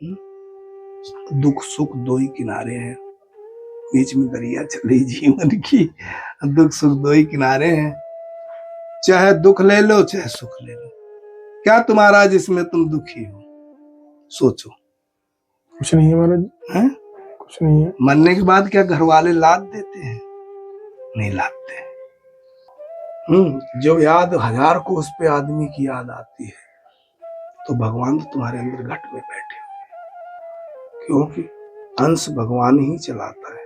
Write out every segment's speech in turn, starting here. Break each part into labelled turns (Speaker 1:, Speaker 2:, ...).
Speaker 1: दुख सुख दो ही किनारे हैं, बीच में दरिया चल रही जीवन की। दुख सुख दो ही किनारे हैं, चाहे दुख ले लो चाहे सुख ले लो। क्या तुम्हारा जिसमें तुम दुखी हो? सोचो।
Speaker 2: कुछ नहीं है महाराज,
Speaker 1: हैं?
Speaker 2: कुछ नहीं है।
Speaker 1: मरने के बाद क्या घर वाले लाद देते हैं? नहीं लादते। जो याद 1000 कोस पे आदमी की याद आती है, तो भगवान तो तुम्हारे अंदर घट में बैठे हो, क्योंकि अंश भगवान ही चलाता है,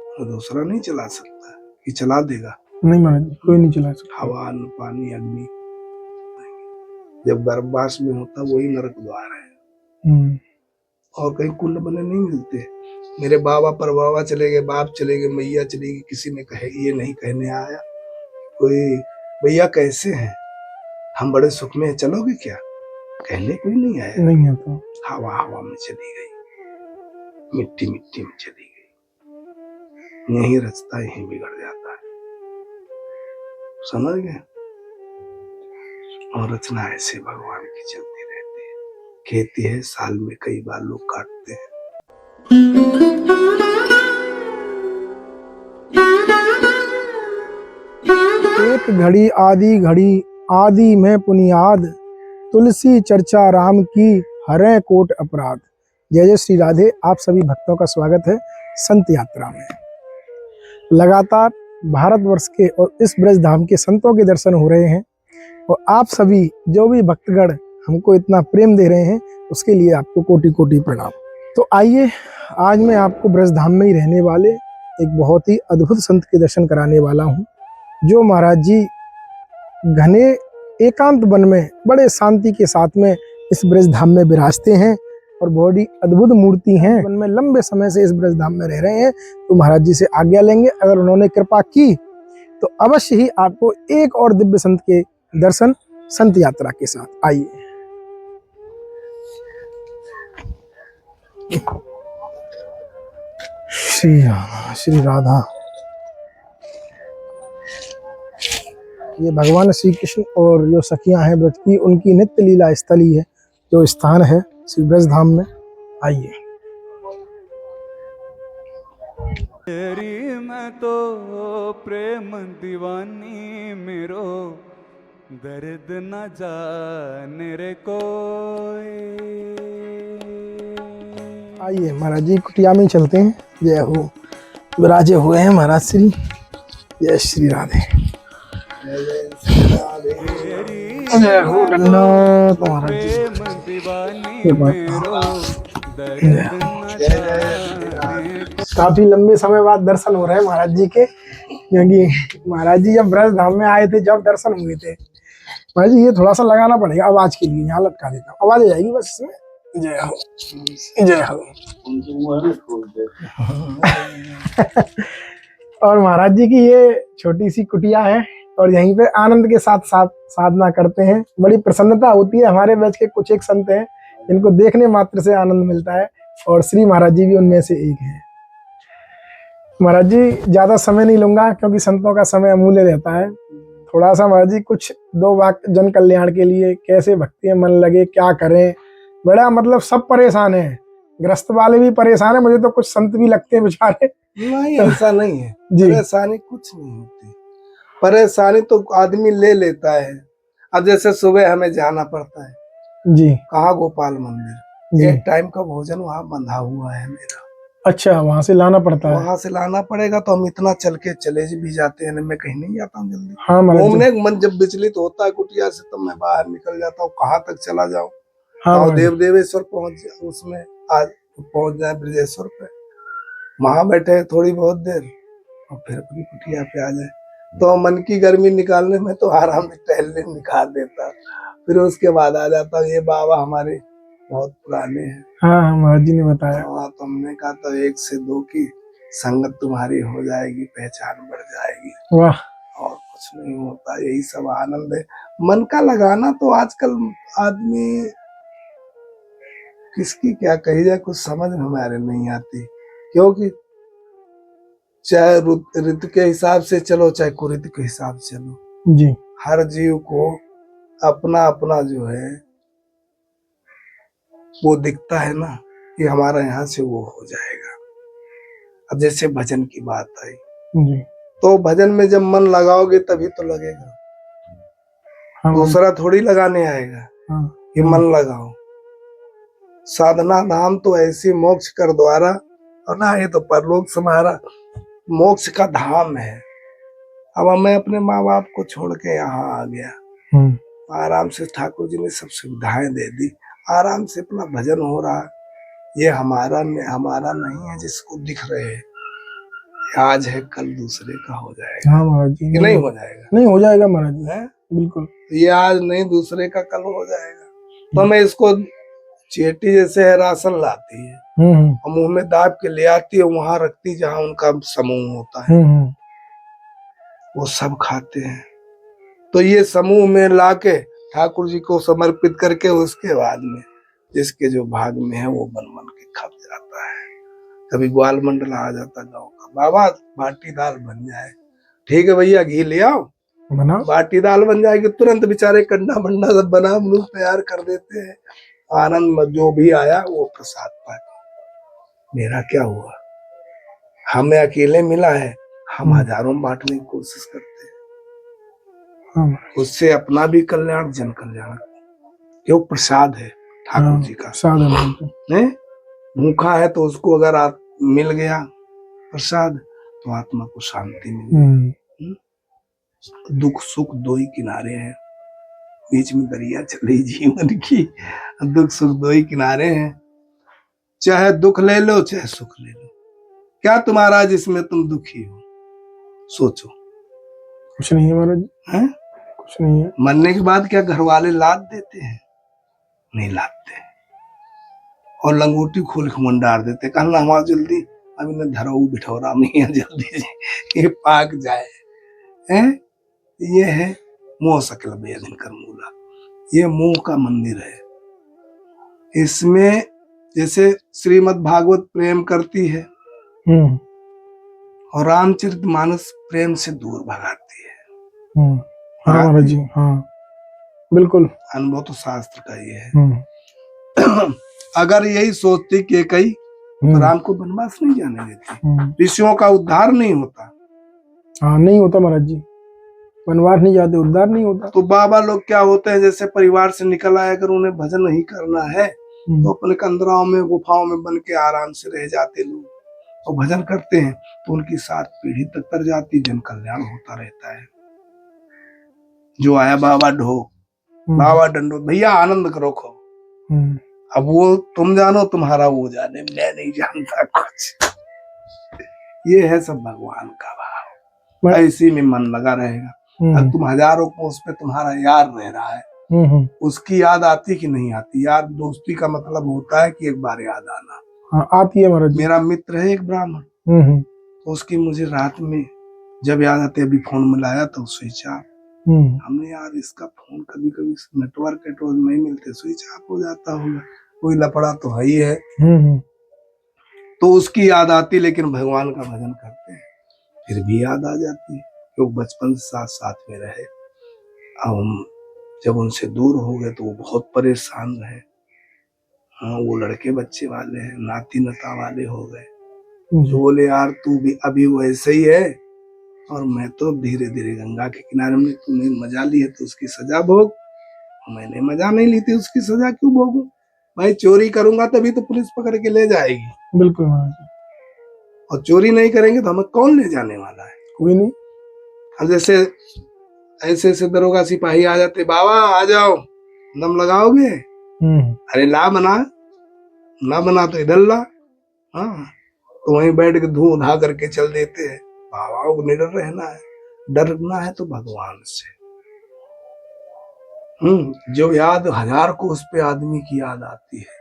Speaker 1: तो दूसरा नहीं चला सकता। कि चला देगा?
Speaker 2: नहीं महाराज, कोई नहीं चला सकता।
Speaker 1: हवा, अन्न, पानी, अग्नि, जब गर्भवास में होता वही नरक द्वार है, और कहीं कुंड बने नहीं मिलते। मेरे बाबा पर बाबा चले गए, बाप चले गए, मैया चली गई, किसी ने कहे ये नहीं कहने आया कोई, भैया कैसे हैं, हम बड़े सुख में हैं, चलोगे क्या? कहने कोई नहीं आया।
Speaker 2: नहीं है तो
Speaker 1: हवा हवा में चली गई, मिट्टी मिट्टी में चली गई। यही रचता यही बिगड़ जाता है, समझ गए? और रचना ऐसे भगवान की चलती रहती है। खेती है, साल में कई बार लोग काटते हैं।
Speaker 2: एक घड़ी आदि घड़ी, आदि में पुनियाद, तुलसी चर्चा राम की, हरें कोट अपराध। जय जय श्री राधे। आप सभी भक्तों का स्वागत है संत यात्रा में। लगातार भारतवर्ष के और इस ब्रज धाम के संतों के दर्शन हो रहे हैं, और आप सभी जो भी भक्तगण हमको इतना प्रेम दे रहे हैं, उसके लिए आपको कोटि कोटि प्रणाम। तो आइए, आज मैं आपको ब्रज धाम में ही रहने वाले एक बहुत ही अद्भुत संत के दर्शन कराने वाला हूँ, जो महाराज जी घने एकांत वन में बड़े शांति के साथ में इस ब्रज धाम में विराजते हैं, और बहुत ही अद्भुत मूर्ति हैं। वन में लंबे समय से इस ब्रज धाम में रह रहे हैं, तो महाराज जी से आज्ञा लेंगे। अगर उन्होंने कृपा की तो अवश्य ही आपको एक और दिव्य संत के दर्शन संत यात्रा के साथ। आइए। श्री राम श्री राधा। ये भगवान श्री कृष्ण और जो सखियां हैं ब्रज की, उनकी नित्य लीला स्थली है, जो स्थान है श्री ब्रज धाम में। आइए।
Speaker 3: तेरी मैं तो प्रेम दीवानी, मेरो दर्द न जाने रे कोई।
Speaker 2: आइए महाराज जी, कुटिया में चलते हैं। जय हो। विराजे हुए हैं महाराज श्री। जय श्री राधे। जय हो दंडोत महाराज जी। काफी लंबे समय बाद दर्शन हो रहे हैं महाराज जी के, क्योंकि महाराज जी जब ब्रज धाम में आए थे, जब दर्शन हुए थे। महाराज जी ये थोड़ा सा लगाना पड़ेगा आवाज के लिए, यहाँ लटका देता हूँ, आवाज आ जाएगी बस इसमें। जय हो जय हो। और महाराज जी की ये छोटी सी कुटिया है, और यहीं पे आनंद के साथ साथ साधना करते हैं। बड़ी प्रसन्नता होती है। हमारे बैच के कुछ एक संत हैं जिनको देखने मात्र से आनंद मिलता है, और श्री महाराज जी भी उनमें से एक हैं। महाराज जी ज्यादा समय नहीं लूंगा, क्योंकि संतों का समय अमूल्य रहता है। थोड़ा सा महाराज जी कुछ दो वाक्य जन कल्याण के लिए, कैसे भक्ति में मन लगे, क्या करें। बड़ा मतलब सब परेशान है, ग्रस्त वाले भी परेशान है, मुझे तो कुछ संत भी लगते हैं बेचारे।
Speaker 1: नहीं, ऐसा नहीं है
Speaker 2: जी।
Speaker 1: परेशानी कुछ नहीं होती। परेशानी तो आदमी ले लेता है। अब जैसे सुबह हमें जाना पड़ता है
Speaker 2: जी,
Speaker 1: कहाँ, गोपाल मंदिर। एक टाइम का भोजन वहाँ बंधा हुआ है मेरा।
Speaker 2: अच्छा, वहां से लाना पड़ता है।
Speaker 1: वहां से लाना पड़ेगा, तो हम इतना चल के चले भी जाते हैं। मैं कहीं नहीं जाता हूँ जल्दी।
Speaker 2: हाँ
Speaker 1: घूमने का मन जब विचलित होता है कुटिया से, तब मैं बाहर निकल जाता हूँ। कहाँ तक चला जाऊँ?
Speaker 2: हाँ,
Speaker 1: देव देवेश्वर पहुंच उसमें आज पहुंच जाए, ब्रजेश्वर पे वहां बैठे थोड़ी बहुत देर, और फिर अपनी कुटिया पे आ जाए। तो मन की गर्मी निकालने में तो आराम से टहलने निकाल देता। फिर उसके बाद आ जाता। ये बाबा हमारे बहुत पुराने हैं।
Speaker 2: हाँ, महाराज जी ने बताया।
Speaker 1: हाँ, तो हमने कहा तो 1 से 2 की संगत तुम्हारी हो जाएगी, पहचान बढ़ जाएगी।
Speaker 2: वाह।
Speaker 1: और कुछ नहीं होता, यही सब आनंद है मन का लगाना। तो आजकल आदमी किसकी क्या कही जाए, कुछ समझ में हमारे नहीं आती। क्योंकि चाहे ऋतु के हिसाब से चलो, चाहे कुऋतु के हिसाब से चलो
Speaker 2: जी,
Speaker 1: हर जीव को अपना अपना जो है वो दिखता है ना कि हमारा यहाँ से वो हो जाएगा। अब जैसे भजन की बात आई
Speaker 2: जी।
Speaker 1: तो भजन में जब मन लगाओगे तभी तो लगेगा,
Speaker 2: हाँ
Speaker 1: दूसरा थोड़ी लगाने आएगा
Speaker 2: हाँ
Speaker 1: कि मन लगाओ। साधना धाम तो ऐसी मोक्ष कर द्वारा, और ना ये तो परलोक समारा मोक्ष का धाम है। अब मैं अपने माँ बाप को छोड़ के यहाँ आ गया, आराम से ठाकुर जी ने सब सुविधाएं दे दी, आराम से अपना भजन हो रहा। ये हमारा नहीं है जिसको दिख रहे हैं, आज है कल दूसरे का हो जाएगा।
Speaker 2: हाँ महाराज जी,
Speaker 1: नहीं हो जाएगा,
Speaker 2: नहीं हो जाएगा महाराज जी,
Speaker 1: है
Speaker 2: बिल्कुल।
Speaker 1: ये आज नहीं दूसरे का कल हो जाएगा। तो मैं इसको चेटी जैसे है राशन लाती है और मुंह में दाब के ले आती है, वहां रखती जहाँ उनका समूह होता है, वो सब खाते हैं। तो ये समूह में लाके ठाकुर जी को समर्पित करके उसके बाद में जिसके जो भाग में है वो बन बन के खप जाता है। कभी ग्वाल मंडल आ जाता गाँव का, बाबा बाटी दाल बन जाए, ठीक है भैया घी ले आओ,
Speaker 2: बना
Speaker 1: बाटी दाल बन जाएगी, तुरंत बेचारे कंडा बंडा सब बना बनू तैयार कर देते हैं। आनंद जो भी आया वो प्रसाद पाया। मेरा क्या हुआ, हमें अकेले मिला है, हम हजारों में बांटने की कोशिश करते हैं। उससे अपना भी कल्याण जन कल्याण, क्यों प्रसाद है ठाकुर जी का। है भूखा है तो उसको अगर आप मिल गया प्रसाद तो आत्मा को शांति मिली। दुख सुख दो ही किनारे हैं, बीच में दरिया चली जीवन की, दुख सुख दो ही किनारे हैं। चाहे दुख ले लो चाहे सुख ले लो, क्या तुम्हारा जिसमें तुम दुखी हो, सोचो।
Speaker 2: कुछ नहीं है महाराज, है कुछ नहीं है।
Speaker 1: मरने के बाद क्या घर वाले लाद देते हैं, नहीं लादते, और लंगोटी खोल के मंडार देते, कहना हमारा जल्दी अभी न धरो बिठौरा में जल्दी ये पाक जाए। है ये है मोह सकल बेदन कर मूला, ये मोह का मंदिर है। इसमें जैसे श्रीमद् भागवत प्रेम करती है और रामचरितमानस प्रेम से दूर भगाती है।
Speaker 2: हाँ महाराज जी, हाँ बिल्कुल,
Speaker 1: अनुभव तो शास्त्र का ये है। अगर यही सोचती कि कई तो राम को वनवास नहीं जाने देती, ऋषियों का उद्धार नहीं होता।
Speaker 2: हाँ नहीं होता महाराज जी, वनवास नहीं जाते उद्धार नहीं होता।
Speaker 1: तो बाबा लोग क्या होते हैं, जैसे परिवार से निकल आए, अगर उन्हें भजन नहीं करना है तो अपने कंदराओं में गुफाओं में बन के आराम से रह जाते लोग, और भजन करते हैं तो उनकी 7 पीढ़ी तक तर जाती, जन कल्याण होता रहता है। जो आया बाबा ढोक, बाबा डंडो, भैया आनंद करो खो। अब वो तुम जानो, तुम्हारा वो जाने, मैं नहीं जानता कुछ। ये है सब भगवान का भाव, इसी में मन लगा रहेगा। अब तुम हजारों कोस पे तुम्हारा यार रह रहा है, उसकी याद आती कि नहीं आती। यार दोस्ती का मतलब होता है कि एक बार याद आना।
Speaker 2: हाँ, आती है महाराज। मेरा
Speaker 1: मित्र है एक ब्राह्मण, तो उसकी मुझे रात में जब याद आती, अभी फोन मिलाया तो स्विच ऑफ। हमने यार इसका फोन कभी कभी नेटवर्क नहीं मिलते, स्विच ऑफ हो जाता होगा, कोई लफड़ा तो है ही है। तो उसकी याद आती, लेकिन भगवान का भजन करते हैं फिर भी याद आ जाती है, क्योंकि बचपन से साथ साथ में रहे। अब हम जब उनसे दूर हो गए तो वो बहुत परेशान रहे। हाँ वो लड़के बच्चे वाले हैं, नाती नता वाले हो गए, तो बोले यार तू भी अभी वैसे ही है, और मैं तो धीरे धीरे गंगा के किनारे में, तूने मजा ली है तो उसकी सजा भोग, मैंने मजा नहीं ली थी उसकी सजा क्यों भोगूं भाई। चोरी करूंगा तभी तो पुलिस पकड़ के ले जाएगी,
Speaker 2: बिल्कुल,
Speaker 1: और चोरी नहीं करेंगे तो हमें कौन ले जाने वाला है,
Speaker 2: कोई नहीं।
Speaker 1: अब जैसे ऐसे ऐसे दरोगा सिपाही आ जाते, बाबा आ जाओ दम लगाओगे, अरे ला बना, ना बना तो इधर ला। हाँ तो वहीं बैठ के धू धा करके चल देते हैं। बाबा को निडर रहना है, डरना है तो भगवान से। जो याद 1000 को उस पे आदमी की याद आती है,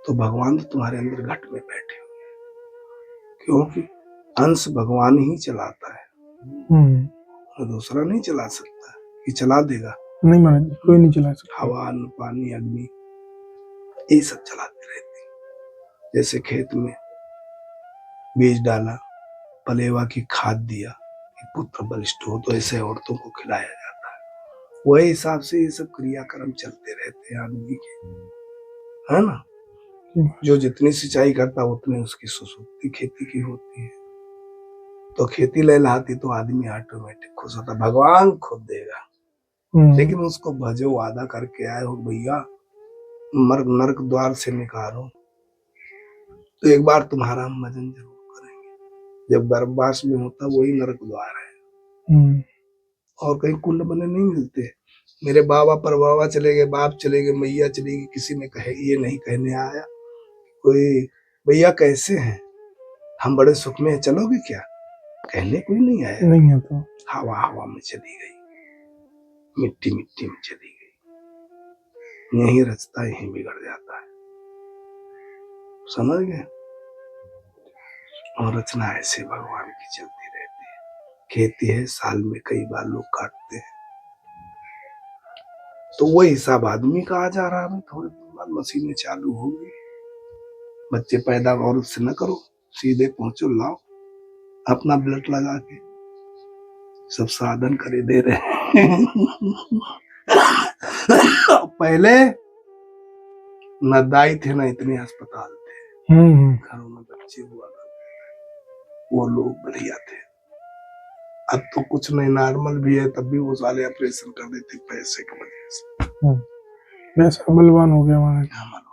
Speaker 1: तो भगवान तो तुम्हारे अंदर घट में बैठे हुए, क्योंकि अंश भगवान ही चलाता है, तो दूसरा नहीं चला सकता। ये चला देगा
Speaker 2: नहीं महाराज, कोई नहीं चला सकता।
Speaker 1: हवा पानी अग्नि ये सब चलाते रहते हैं। जैसे खेत में बीज डाला, पलेवा की खाद दिया कि पुत्र बलिष्ठ हो, तो ऐसे औरतों को खिलाया जाता है। वही हिसाब से ये सब क्रियाक्रम चलते रहते हैं आदमी के। है ना। जो जितनी सिंचाई करता उतनी उसकी सुसुप्ति खेती की होती है। तो खेती लहलहाती तो आदमी ऑटोमेटिक खुश होता, भगवान खुद देगा। लेकिन उसको भजो, वादा करके आए हो भैया नरक द्वार से निकालो, तो एक बार तुम्हारा हम भजन जरूर करेंगे। जब गर्भवास में होता वही नरक द्वार है, और कहीं कुंड बने नहीं मिलते। मेरे बाबा पर बाबा चले गए, बाप चले गए, मैया चली गई, किसी ने कहे ये नहीं कहने आया कोई भैया कैसे हैं, हम बड़े सुख में हैं, चलोगे क्या, कहने कोई नहीं आया।
Speaker 2: नहीं है तो
Speaker 1: हवा हवा में चली गई, मिट्टी मिट्टी में चली गई। यही रचता यही बिगड़ जाता है, समझ गए। और रचना ऐसे भगवान की चलती रहती है। खेती है, साल में कई बार लोग काटते हैं, तो वही हिसाब आदमी का आ जा रहा है। थोड़े दिन बाद मशीनें चालू होंगी। बच्चे पैदा और उससे न करो, सीधे पहुंचो, लाओ अपना ब्लड लगा के, सब साधन करे दे रहे हैं। पहले न दाई थे न इतने अस्पताल थे, घरों में बच्चे हुआ करते थे, वो लोग बढ़िया थे। अब तो कुछ नहीं, नॉर्मल भी है तब भी वो साले ऑपरेशन कर देते पैसे की वजह से।
Speaker 2: वैसा बलवान हो गया हमारा।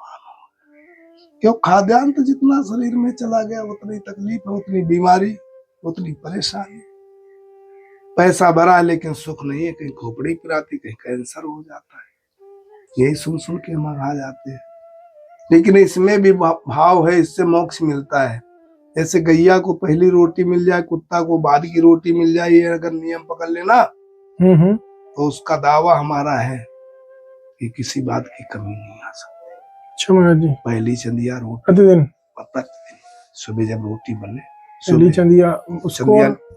Speaker 1: क्यों, खाद्यान्न तो जितना शरीर में चला गया उतनी तकलीफ है, उतनी बीमारी, उतनी परेशानी। पैसा भरा है लेकिन सुख नहीं है, कहीं खोपड़ी पिराती, कहीं कैंसर हो जाता है। यही सुन सुन के हम आ जाते हैं। लेकिन इसमें भी भाव है, इससे मोक्ष मिलता है। जैसे गैया को पहली रोटी मिल जाए, कुत्ता को बाद की रोटी मिल जाए, ये अगर नियम पकड़ लेना तो उसका दावा हमारा है कि किसी बात की कमी नहीं आ सकती।
Speaker 2: अच्छा महाराज जी,
Speaker 1: पहली चंदिया रोटी
Speaker 2: प्रतिदिन
Speaker 1: सुबह जब रोटी बने,
Speaker 2: पहली चंदिया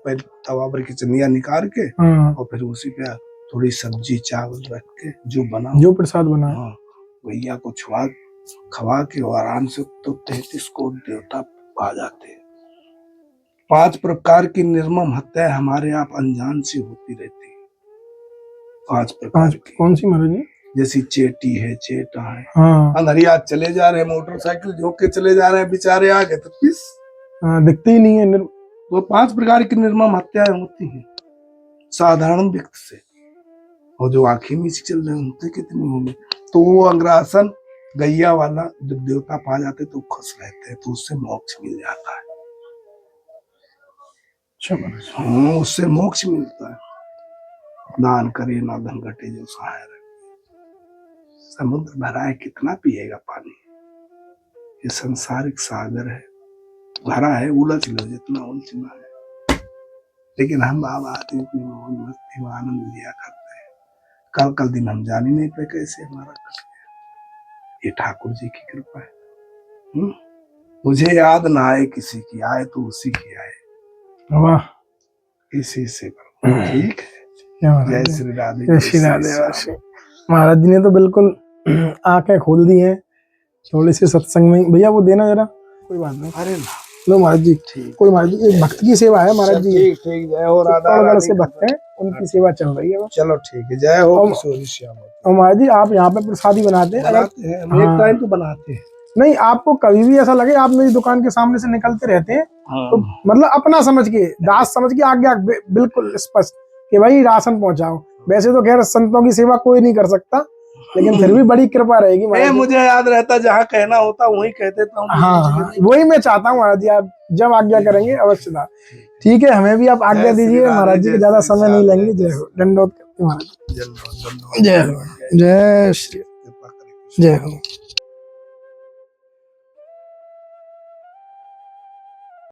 Speaker 1: पहले तवा पर की चंदिया निकाल के और फिर उसी पे थोड़ी सब्जी चावल रख के जो बना,
Speaker 2: जो प्रसाद बना,
Speaker 1: गैया को खवा के और आराम से, तो 33 कोट देवता आ जाते हैं। 5 प्रकार की निर्मम हत्या हमारे यहाँ अनजान से होती रहती है। 5 प्रकार की।
Speaker 2: कौन सी महाराज जी?
Speaker 1: जैसी चेटी है, चेटा है, अंधरिया चले जा रहे हैं, मोटरसाइकिल झोंक के चले जा रहे हैं, बेचारे आगे तो पिस
Speaker 2: दिखते ही नहीं है।
Speaker 1: वो 5 प्रकार की निर्मम हत्याएं होती हैं साधारण व्यक्ति से, और जो आंखें नीचे चल रहे होते कितनी होंगी। तो वो अग्रासन गैया वाला जब देवता पा जाते तो खुश रहते हैं, तो उससे मोक्ष मिल जाता है। उससे मोक्ष मिलता है। दान करे ना धन घटे जो सहाय रखे। समुद्र भरा है, कितना पिएगा पानी, ये संसारिक सागर है, भरा है, उलझ लो जितना उलझना है। लेकिन हम बाबा आदमी अपनी मौज मस्ती में आनंद लिया करते हैं। कल दिन हम जान ही नहीं पे कैसे हमारा कट गया। ये ठाकुर जी की कृपा है। मुझे याद ना आए किसी की, आए तो उसी की आए।
Speaker 2: वाह,
Speaker 1: इसी से ठीक है। जय श्री राधे,
Speaker 2: जय श्री राधे। महाराज जी ने तो बिल्कुल आंखें खोल दी हैं थोड़ी सी सत्संग में। भैया वो देना जरा, कोई बात नहीं।
Speaker 1: अरे
Speaker 2: लो महाराज जी, कोई महाराज जी, एक भक्त की सेवा है महाराज जी।
Speaker 1: ठीक ठीक, जय हो राधा
Speaker 2: से भक्त हैं, उनकी सेवा चल रही है।
Speaker 1: चलो ठीक है, जय हो किशोरी श्याम।
Speaker 2: और महाराज जी आप यहाँ पे प्रसादी बनाते हैं?
Speaker 1: एक टाइम तो बनाते हैं।
Speaker 2: नहीं, आपको कभी भी ऐसा लगे आप मेरी दुकान के सामने से निकलते रहते हैं, तो मतलब अपना समझ के, दास समझ के आज्ञा बिल्कुल स्पष्ट कि भाई राशन पहुंचाओ। वैसे तो खैर संतों की सेवा कोई नहीं कर सकता, लेकिन फिर भी बड़ी कृपा रहेगी।
Speaker 1: मुझे याद रहता, जहाँ कहना होता वही कह देता हूँ।
Speaker 2: हाँ, वही मैं चाहता हूँ महाराज जी, आप जब आज्ञा करेंगे अवश्य था। ठीक है, हमें भी आप आज्ञा दीजिए महाराज जी, ज्यादा समय नहीं लेंगे। जय हो, दंडोत करते महाराज। जय हो, जय श्री, जय हो।